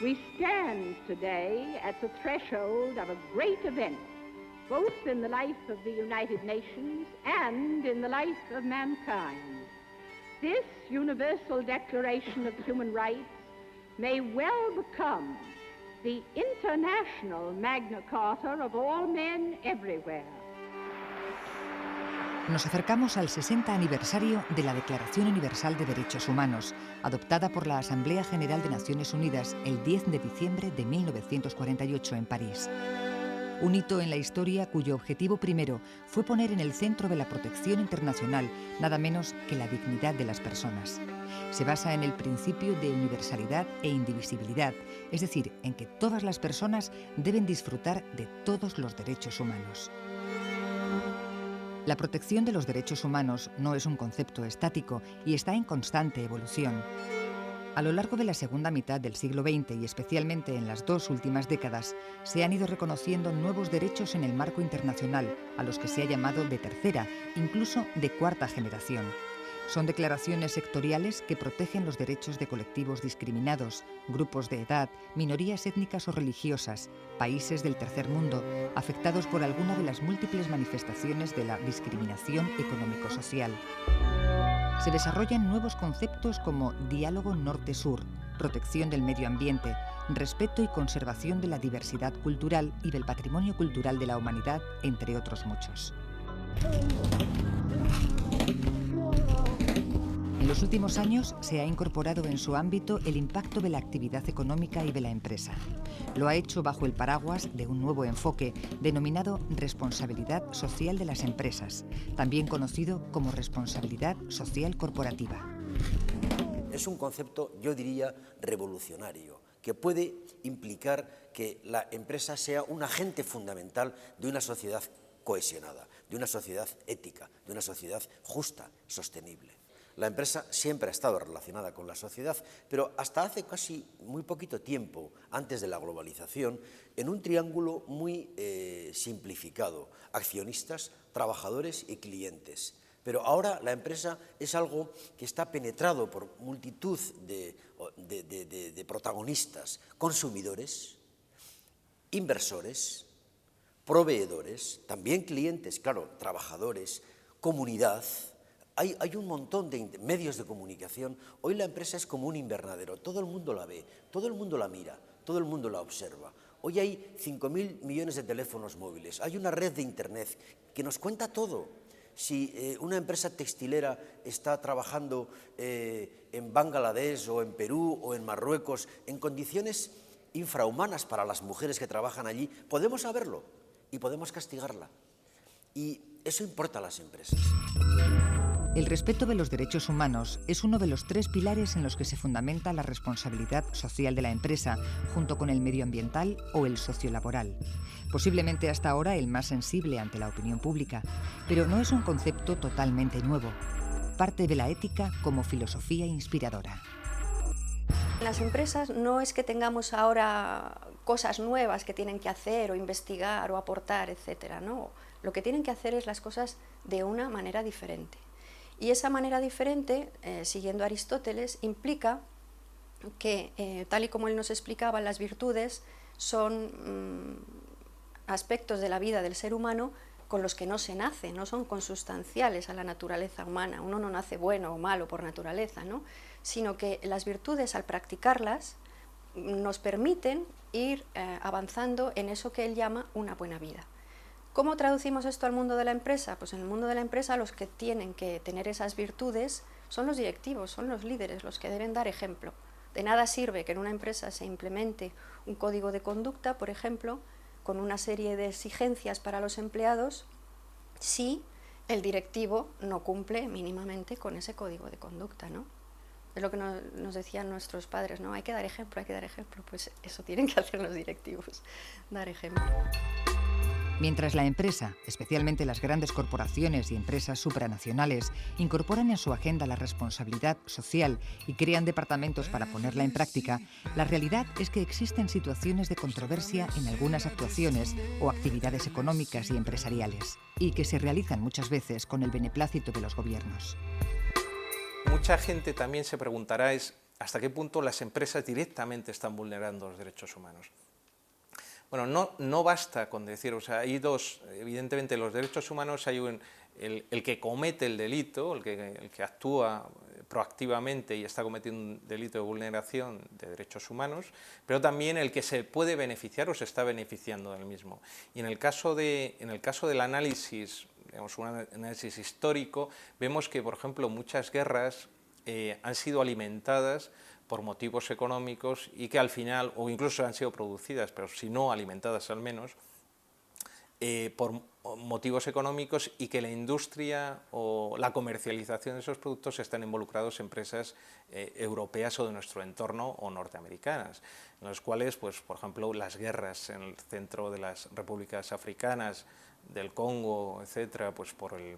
We stand today at the threshold of a great event, both in the life of the United Nations and in the life of mankind. This Universal Declaration of Human Rights may well become the international Magna Carta of all men everywhere. Nos acercamos al 60 aniversario de la Declaración Universal de Derechos Humanos, adoptada por la Asamblea General de Naciones Unidas el 10 de diciembre de 1948 en París. Un hito en la historia cuyo objetivo primero fue poner en el centro de la protección internacional nada menos que la dignidad de las personas. Se basa en el principio de universalidad e indivisibilidad, es decir, en que todas las personas deben disfrutar de todos los derechos humanos. La protección de los derechos humanos no es un concepto estático y está en constante evolución. A lo largo de la segunda mitad del siglo XX y especialmente en las dos últimas décadas, se han ido reconociendo nuevos derechos en el marco internacional, a los que se ha llamado de tercera, incluso de cuarta generación. Son declaraciones sectoriales que protegen los derechos de colectivos discriminados, grupos de edad, minorías étnicas o religiosas, países del tercer mundo, afectados por alguna de las múltiples manifestaciones de la discriminación económico-social. Se desarrollan nuevos conceptos como diálogo norte-sur, protección del medio ambiente, respeto y conservación de la diversidad cultural y del patrimonio cultural de la humanidad, entre otros muchos. En los últimos años se ha incorporado en su ámbito el impacto de la actividad económica y de la empresa. Lo ha hecho bajo el paraguas de un nuevo enfoque denominado responsabilidad social de las empresas, también conocido como responsabilidad social corporativa. Es un concepto, yo diría, revolucionario, que puede implicar que la empresa sea un agente fundamental de una sociedad cohesionada, de una sociedad ética, de una sociedad justa, sostenible. La empresa siempre ha estado relacionada con la sociedad, pero hasta hace casi muy poquito tiempo, antes de la globalización, en un triángulo muy simplificado: accionistas, trabajadores y clientes. Pero ahora la empresa es algo que está penetrado por multitud de protagonistas: consumidores, inversores, proveedores, también clientes, claro, trabajadores, comunidad. Hay un montón de medios de comunicación. Hoy la empresa es como un invernadero. Todo el mundo la ve, todo el mundo la mira, todo el mundo la observa. Hoy hay 5.000 millones de teléfonos móviles. Hay una red de Internet que nos cuenta todo. Si una empresa textilera está trabajando en Bangladesh o en Perú o en Marruecos en condiciones infrahumanas para las mujeres que trabajan allí, podemos saberlo y podemos castigarla. Y eso importa a las empresas. El respeto de los derechos humanos es uno de los tres pilares en los que se fundamenta la responsabilidad social de la empresa, junto con el medioambiental o el sociolaboral. Posiblemente hasta ahora el más sensible ante la opinión pública, pero no es un concepto totalmente nuevo. Parte de la ética como filosofía inspiradora. En las empresas no es que tengamos ahora cosas nuevas que tienen que hacer o investigar o aportar, etcétera, no. Lo que tienen que hacer es las cosas de una manera diferente. Y esa manera diferente, siguiendo a Aristóteles, implica que, tal y como él nos explicaba, las virtudes son aspectos de la vida del ser humano con los que no se nace, no son consustanciales a la naturaleza humana. Uno no nace bueno o malo por naturaleza, ¿no? Sino que las virtudes, al practicarlas, nos permiten ir avanzando en eso que él llama una buena vida. ¿Cómo traducimos esto al mundo de la empresa? Pues en el mundo de la empresa los que tienen que tener esas virtudes son los directivos, son los líderes, los que deben dar ejemplo. De nada sirve que en una empresa se implemente un código de conducta, por ejemplo, con una serie de exigencias para los empleados, si el directivo no cumple mínimamente con ese código de conducta, ¿no? Es lo que nos decían nuestros padres, ¿no? Hay que dar ejemplo, pues eso tienen que hacer los directivos, dar ejemplo. Mientras la empresa, especialmente las grandes corporaciones y empresas supranacionales, incorporan en su agenda la responsabilidad social y crean departamentos para ponerla en práctica, la realidad es que existen situaciones de controversia en algunas actuaciones o actividades económicas y empresariales, y que se realizan muchas veces con el beneplácito de los gobiernos. Mucha gente también se preguntará hasta qué punto las empresas directamente están vulnerando los derechos humanos. Bueno, no basta con decir, o sea, hay dos, evidentemente los derechos humanos hay el que comete el delito, el que actúa proactivamente y está cometiendo un delito de vulneración de derechos humanos, pero también el que se puede beneficiar o se está beneficiando del mismo. Y en el caso del análisis, digamos, un análisis histórico, vemos que, por ejemplo, muchas guerras han sido alimentadas por motivos económicos y que al final, o incluso han sido producidas, pero si no alimentadas al menos, por motivos económicos, y que la industria o la comercialización de esos productos están involucrados empresas europeas o de nuestro entorno o norteamericanas, en los cuales, pues, por ejemplo, las guerras en el centro de las repúblicas africanas, del Congo, etcétera, pues por el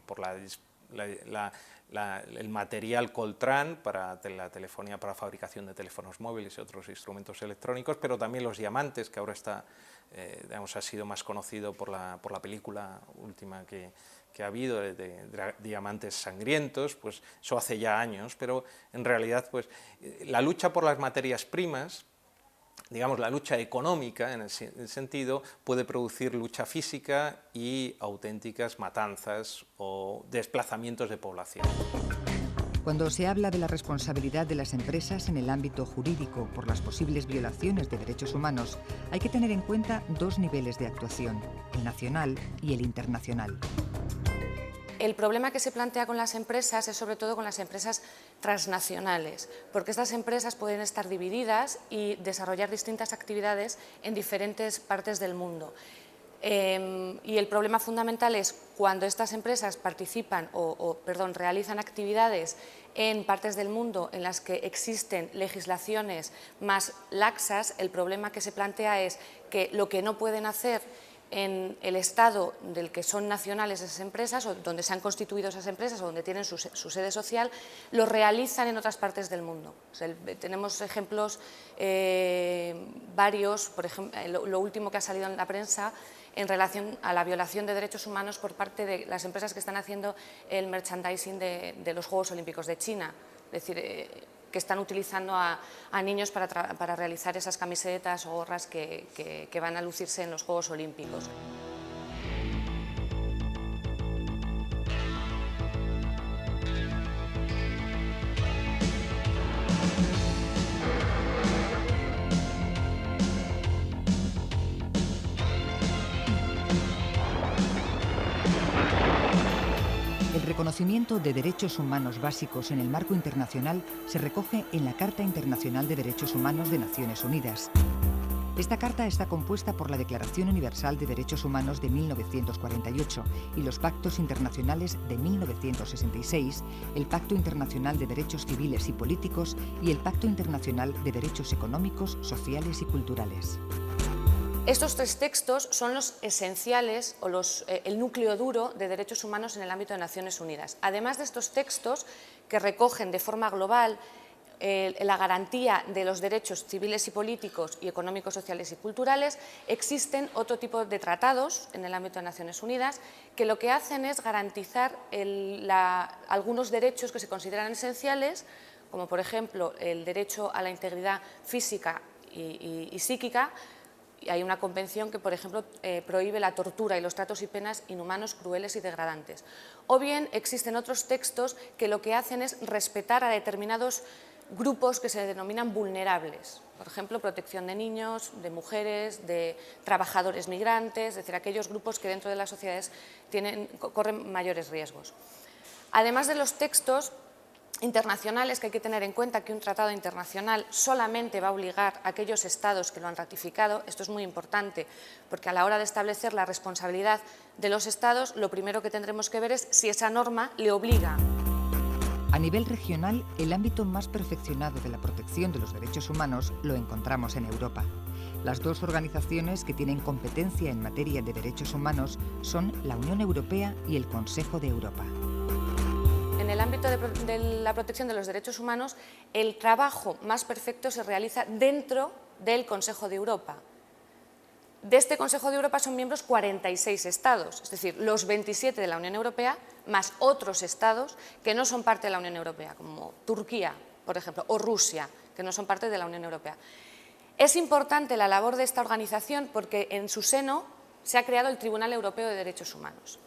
material coltrán para la telefonía, para la fabricación de teléfonos móviles y otros instrumentos electrónicos, pero también los diamantes, que ahora está, digamos, ha sido más conocido por la película última que ha habido de diamantes sangrientos, pues eso hace ya años, pero en realidad, pues, la lucha por las materias primas, digamos, la lucha económica, en el sentido, puede producir lucha física y auténticas matanzas o desplazamientos de población. Cuando se habla de la responsabilidad de las empresas en el ámbito jurídico por las posibles violaciones de derechos humanos, hay que tener en cuenta dos niveles de actuación, el nacional y el internacional. El problema que se plantea con las empresas es sobre todo con las empresas transnacionales, porque estas empresas pueden estar divididas y desarrollar distintas actividades en diferentes partes del mundo. Y el problema fundamental es cuando estas empresas participan realizan actividades en partes del mundo en las que existen legislaciones más laxas. El problema que se plantea es que lo que no pueden hacer en el estado del que son nacionales esas empresas, o donde se han constituido esas empresas, o donde tienen su sede social, lo realizan en otras partes del mundo. O sea, tenemos ejemplos varios, por ejemplo, lo último que ha salido en la prensa en relación a la violación de derechos humanos por parte de las empresas que están haciendo el merchandising de los Juegos Olímpicos de China. Es decir, que están utilizando a niños para realizar esas camisetas o gorras que van a lucirse en los Juegos Olímpicos. El reconocimiento de derechos humanos básicos en el marco internacional se recoge en la Carta Internacional de Derechos Humanos de Naciones Unidas. Esta carta está compuesta por la Declaración Universal de Derechos Humanos de 1948 y los pactos internacionales de 1966, el Pacto Internacional de Derechos Civiles y Políticos y el Pacto Internacional de Derechos Económicos, Sociales y Culturales. Estos tres textos son los esenciales o el núcleo duro de derechos humanos en el ámbito de Naciones Unidas. Además de estos textos, que recogen de forma global la garantía de los derechos civiles y políticos y económicos, sociales y culturales, existen otro tipo de tratados en el ámbito de Naciones Unidas que lo que hacen es garantizar algunos derechos que se consideran esenciales, como por ejemplo el derecho a la integridad física y psíquica. Hay una convención que, por ejemplo, prohíbe la tortura y los tratos y penas inhumanos, crueles y degradantes. O bien existen otros textos que lo que hacen es respetar a determinados grupos que se denominan vulnerables. Por ejemplo, protección de niños, de mujeres, de trabajadores migrantes, es decir, aquellos grupos que dentro de las sociedades corren mayores riesgos. Además de los textos internacionales, que hay que tener en cuenta que un tratado internacional solamente va a obligar a aquellos estados que lo han ratificado. Esto es muy importante porque a la hora de establecer la responsabilidad de los estados, lo primero que tendremos que ver es si esa norma le obliga. A nivel regional, el ámbito más perfeccionado de la protección de los derechos humanos lo encontramos en Europa. Las dos organizaciones que tienen competencia en materia de derechos humanos son la Unión Europea y el Consejo de Europa. En el ámbito de la protección de los derechos humanos, el trabajo más perfecto se realiza dentro del Consejo de Europa. De este Consejo de Europa son miembros 46 estados, es decir, los 27 de la Unión Europea, más otros estados que no son parte de la Unión Europea, como Turquía, por ejemplo, o Rusia, que no son parte de la Unión Europea. Es importante la labor de esta organización porque en su seno se ha creado el Tribunal Europeo de Derechos Humanos.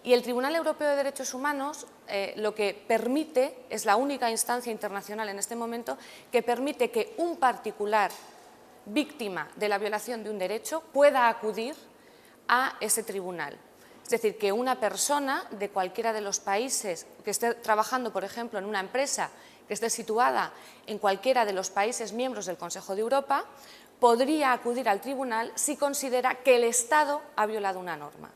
Y el Tribunal Europeo de Derechos Humanos lo que permite, es la única instancia internacional en este momento, que permite que un particular víctima de la violación de un derecho pueda acudir a ese tribunal. Es decir, que una persona de cualquiera de los países que esté trabajando, por ejemplo, en una empresa que esté situada en cualquiera de los países miembros del Consejo de Europa, podría acudir al tribunal si considera que el Estado ha violado una norma,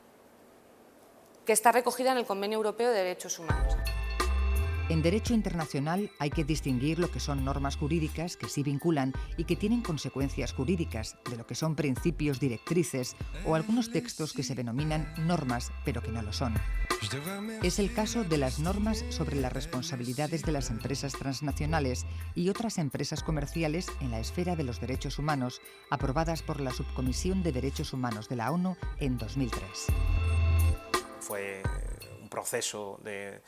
que está recogida en el Convenio Europeo de Derechos Humanos. En derecho internacional hay que distinguir lo que son normas jurídicas que sí vinculan y que tienen consecuencias jurídicas, de lo que son principios directrices o algunos textos que se denominan normas, pero que no lo son. Es el caso de las normas sobre las responsabilidades de las empresas transnacionales y otras empresas comerciales en la esfera de los derechos humanos, aprobadas por la Subcomisión de Derechos Humanos de la ONU en 2003. Fue un proceso de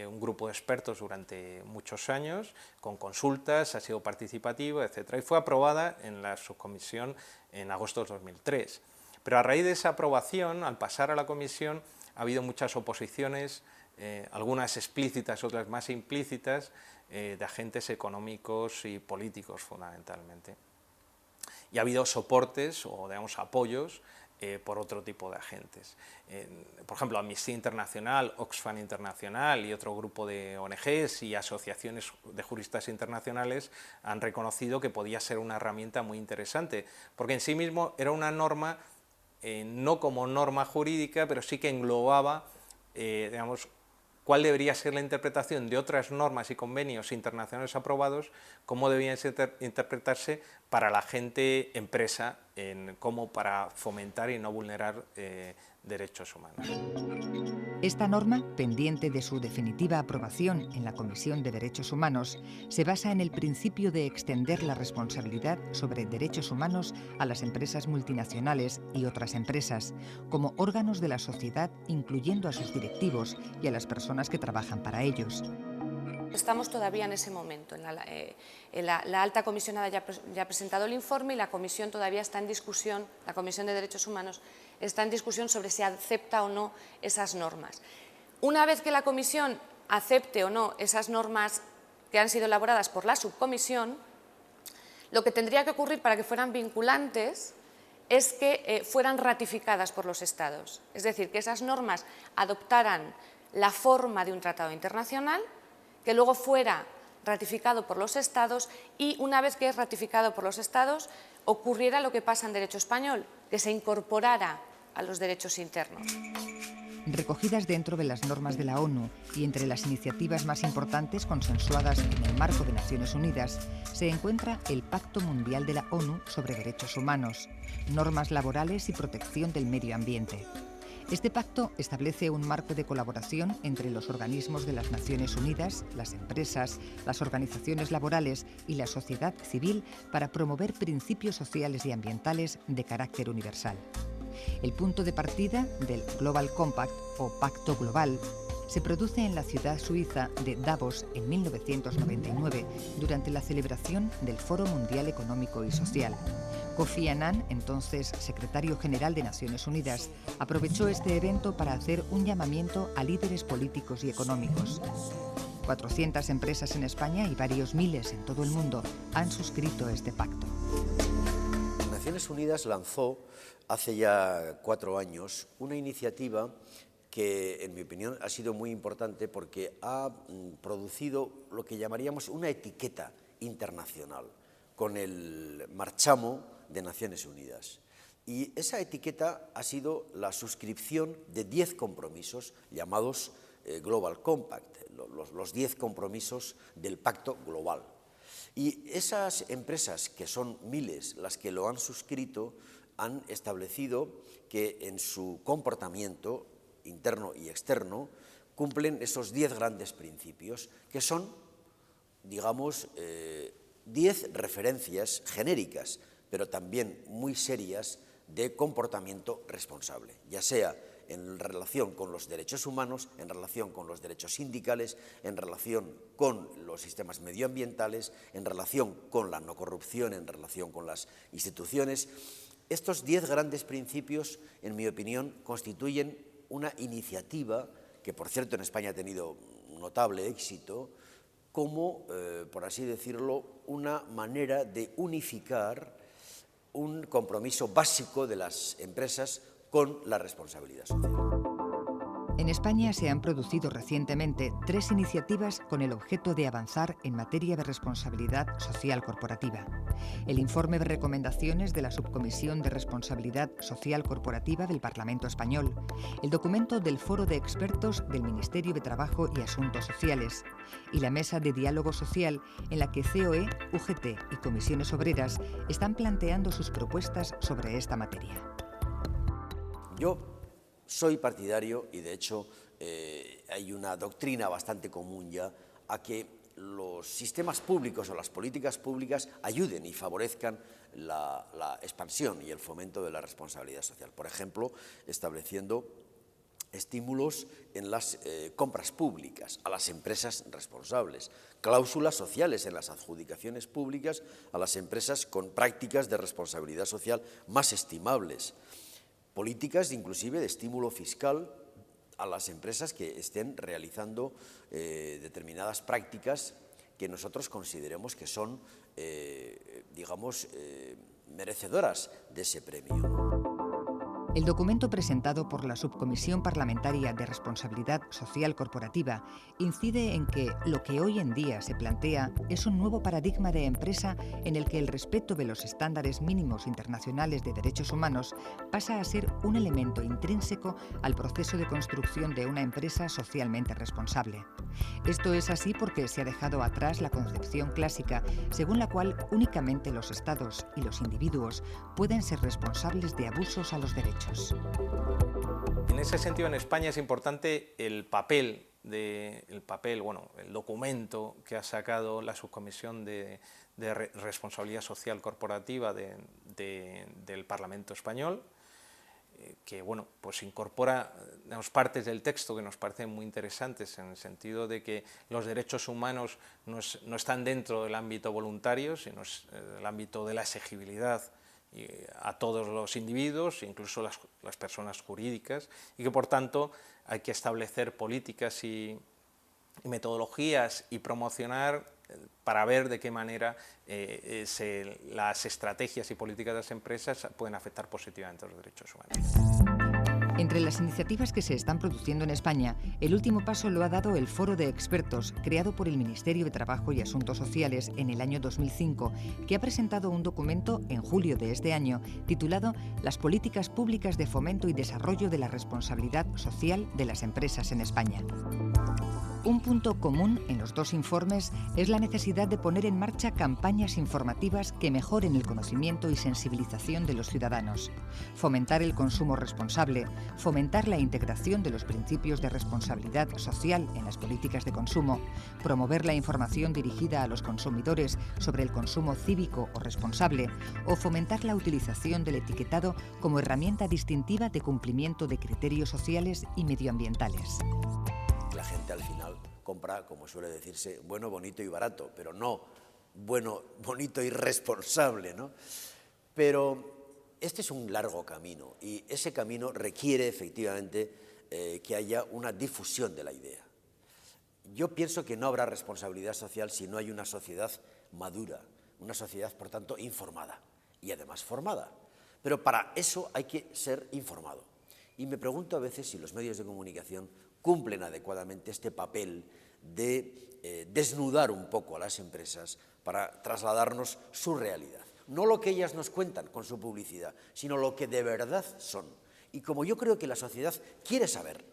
un grupo de expertos durante muchos años, con consultas, ha sido participativo, etc. Y fue aprobada en la subcomisión en agosto de 2003. Pero a raíz de esa aprobación, al pasar a la comisión, ha habido muchas oposiciones, algunas explícitas, otras más implícitas, de agentes económicos y políticos fundamentalmente. Y ha habido soportes o, digamos, apoyos por otro tipo de agentes. Por ejemplo, Amnistía Internacional, Oxfam Internacional y otro grupo de ONGs y asociaciones de juristas internacionales han reconocido que podía ser una herramienta muy interesante, porque en sí mismo era una norma, no como norma jurídica, pero sí que englobaba, digamos, cuál debería ser la interpretación de otras normas y convenios internacionales aprobados, cómo debían interpretarse para la agente empresa, como para fomentar y no vulnerar derechos humanos. Esta norma, pendiente de su definitiva aprobación en la Comisión de Derechos Humanos, se basa en el principio de extender la responsabilidad sobre derechos humanos a las empresas multinacionales y otras empresas, como órganos de la sociedad, incluyendo a sus directivos y a las personas que trabajan para ellos. Estamos todavía en ese momento. La alta comisionada ya ha presentado el informe y la comisión todavía está en discusión, la Comisión de Derechos Humanos está en discusión sobre si acepta o no esas normas. Una vez que la comisión acepte o no esas normas que han sido elaboradas por la subcomisión, lo que tendría que ocurrir para que fueran vinculantes es que fueran ratificadas por los Estados. Es decir, que esas normas adoptaran la forma de un tratado internacional, que luego fuera ratificado por los Estados y una vez que es ratificado por los Estados ocurriera lo que pasa en derecho español, que se incorporara a los derechos internos. Recogidas dentro de las normas de la ONU y entre las iniciativas más importantes consensuadas en el marco de Naciones Unidas, se encuentra el Pacto Mundial de la ONU sobre Derechos Humanos, normas laborales y protección del medio ambiente. Este pacto establece un marco de colaboración entre los organismos de las Naciones Unidas, las empresas, las organizaciones laborales y la sociedad civil para promover principios sociales y ambientales de carácter universal. El punto de partida del Global Compact o Pacto Global se produce en la ciudad suiza de Davos en 1999 durante la celebración del Foro Mundial Económico y Social. Kofi Annan, entonces secretario general de Naciones Unidas, aprovechó este evento para hacer un llamamiento a líderes políticos y económicos. 400 empresas en España y varios miles en todo el mundo han suscrito este pacto. Naciones Unidas lanzó hace ya 4 años una iniciativa que, en mi opinión, ha sido muy importante porque ha producido lo que llamaríamos una etiqueta internacional con el marchamo de Naciones Unidas. Y esa etiqueta ha sido la suscripción de 10 compromisos llamados Global Compact, los 10 compromisos del Pacto Global. Y esas empresas, que son miles las que lo han suscrito, han establecido que en su comportamiento interno y externo cumplen esos 10 grandes principios, que son, digamos, 10 referencias genéricas, pero también muy serias de comportamiento responsable, ya sea en relación con los derechos humanos, en relación con los derechos sindicales, en relación con los sistemas medioambientales, en relación con la no corrupción, en relación con las instituciones. Estos 10 grandes principios, en mi opinión, constituyen una iniciativa que, por cierto, en España ha tenido notable éxito, como, por así decirlo, una manera de unificar un compromiso básico de las empresas con la responsabilidad social. En España se han producido recientemente 3 iniciativas con el objeto de avanzar en materia de responsabilidad social corporativa. El informe de recomendaciones de la Subcomisión de Responsabilidad Social Corporativa del Parlamento Español, el documento del Foro de Expertos del Ministerio de Trabajo y Asuntos Sociales y la Mesa de Diálogo Social en la que COE, UGT y comisiones obreras están planteando sus propuestas sobre esta materia. Yo soy partidario, y de hecho hay una doctrina bastante común ya, a que los sistemas públicos o las políticas públicas ayuden y favorezcan la expansión y el fomento de la responsabilidad social. Por ejemplo, estableciendo estímulos en las compras públicas a las empresas responsables, cláusulas sociales en las adjudicaciones públicas a las empresas con prácticas de responsabilidad social más estimables, políticas inclusive de estímulo fiscal a las empresas que estén realizando determinadas prácticas que nosotros consideremos que son, merecedoras de ese premio. El documento presentado por la Subcomisión Parlamentaria de Responsabilidad Social Corporativa incide en que lo que hoy en día se plantea es un nuevo paradigma de empresa en el que el respeto de los estándares mínimos internacionales de derechos humanos pasa a ser un elemento intrínseco al proceso de construcción de una empresa socialmente responsable. Esto es así porque se ha dejado atrás la concepción clásica según la cual únicamente los estados y los individuos pueden ser responsables de abusos a los derechos. En ese sentido, en España es importante el documento que ha sacado la Subcomisión de Responsabilidad Social Corporativa del Parlamento Español, que pues incorpora partes del texto que nos parecen muy interesantes, en el sentido de que los derechos humanos no están dentro del ámbito voluntario, sino del ámbito de la exigibilidad a todos los individuos, incluso las personas jurídicas, y que por tanto hay que establecer políticas y metodologías y promocionar para ver de qué manera las estrategias y políticas de las empresas pueden afectar positivamente a los derechos humanos. Entre las iniciativas que se están produciendo en España, el último paso lo ha dado el Foro de Expertos, creado por el Ministerio de Trabajo y Asuntos Sociales en el año 2005, que ha presentado un documento en julio de este año titulado Las políticas públicas de fomento y desarrollo de la responsabilidad social de las empresas en España. Un punto común en los 2 informes es la necesidad de poner en marcha campañas informativas que mejoren el conocimiento y sensibilización de los ciudadanos, fomentar el consumo responsable, fomentar la integración de los principios de responsabilidad social en las políticas de consumo, promover la información dirigida a los consumidores sobre el consumo cívico o responsable, o fomentar la utilización del etiquetado como herramienta distintiva de cumplimiento de criterios sociales y medioambientales. La gente al final compra, como suele decirse, bueno, bonito y barato, pero no bueno, bonito y responsable, ¿no? Pero este es un largo camino y ese camino requiere efectivamente que haya una difusión de la idea. Yo pienso que no habrá responsabilidad social si no hay una sociedad madura, una sociedad, por tanto, informada y además formada. Pero para eso hay que ser informado. Y me pregunto a veces si los medios de comunicación cumplen adecuadamente este papel de desnudar un poco a las empresas para trasladarnos su realidad. No lo que ellas nos cuentan con su publicidad, sino lo que de verdad son. Y como yo creo que la sociedad quiere saber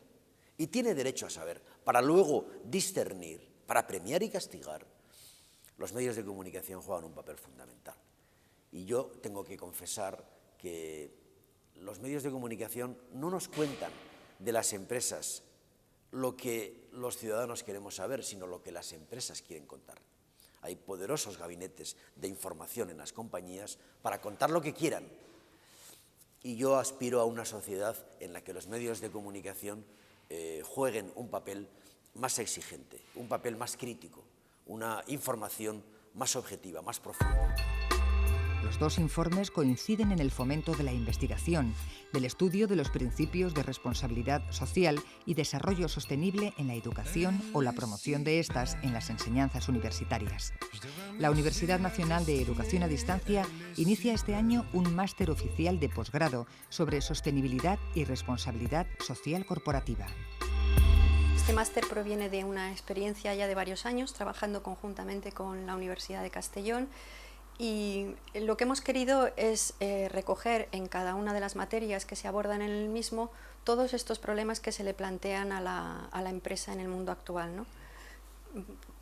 y tiene derecho a saber, para luego discernir, para premiar y castigar, los medios de comunicación juegan un papel fundamental. Y yo tengo que confesar que los medios de comunicación no nos cuentan de las empresas lo que los ciudadanos queremos saber, sino lo que las empresas quieren contar. Hay poderosos gabinetes de información en las compañías para contar lo que quieran. y yo aspiro a una sociedad en la que los medios de comunicación jueguen un papel más exigente, un papel más crítico, una información más objetiva, más profunda. Los dos informes coinciden en el fomento de la investigación, del estudio de los principios de responsabilidad social y desarrollo sostenible en la educación o la promoción de estas en las enseñanzas universitarias. La Universidad Nacional de Educación a Distancia inicia este año un máster oficial de posgrado sobre sostenibilidad y responsabilidad social corporativa. Este máster proviene de una experiencia ya de varios años trabajando conjuntamente con la Universidad de Castellón, y lo que hemos querido es recoger en cada una de las materias que se abordan en el mismo todos estos problemas que se le plantean a la empresa en el mundo actual, ¿no?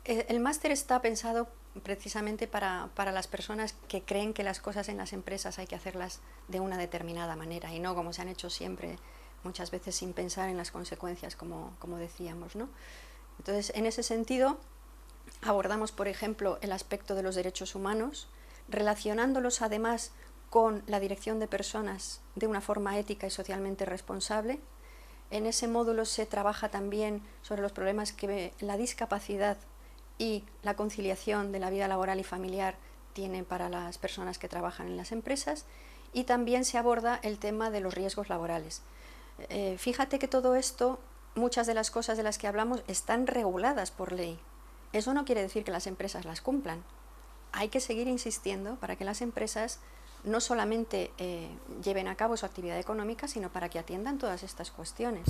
El máster está pensado precisamente para las personas que creen que las cosas en las empresas hay que hacerlas de una determinada manera y no como se han hecho siempre, muchas veces sin pensar en las consecuencias, como decíamos, ¿no? Entonces, en ese sentido, abordamos, por ejemplo, el aspecto de los derechos humanos, relacionándolos además con la dirección de personas de una forma ética y socialmente responsable. En ese módulo se trabaja también sobre los problemas que la discapacidad y la conciliación de la vida laboral y familiar tienen para las personas que trabajan en las empresas, y también se aborda el tema de los riesgos laborales. Fíjate que todo esto, muchas de las cosas de las que hablamos, están reguladas por ley. Eso no quiere decir que las empresas las cumplan. Hay que seguir insistiendo para que las empresas no solamente lleven a cabo su actividad económica, sino para que atiendan todas estas cuestiones.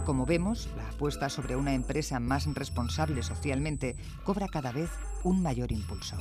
Como vemos, la apuesta sobre una empresa más responsable socialmente cobra cada vez un mayor impulso.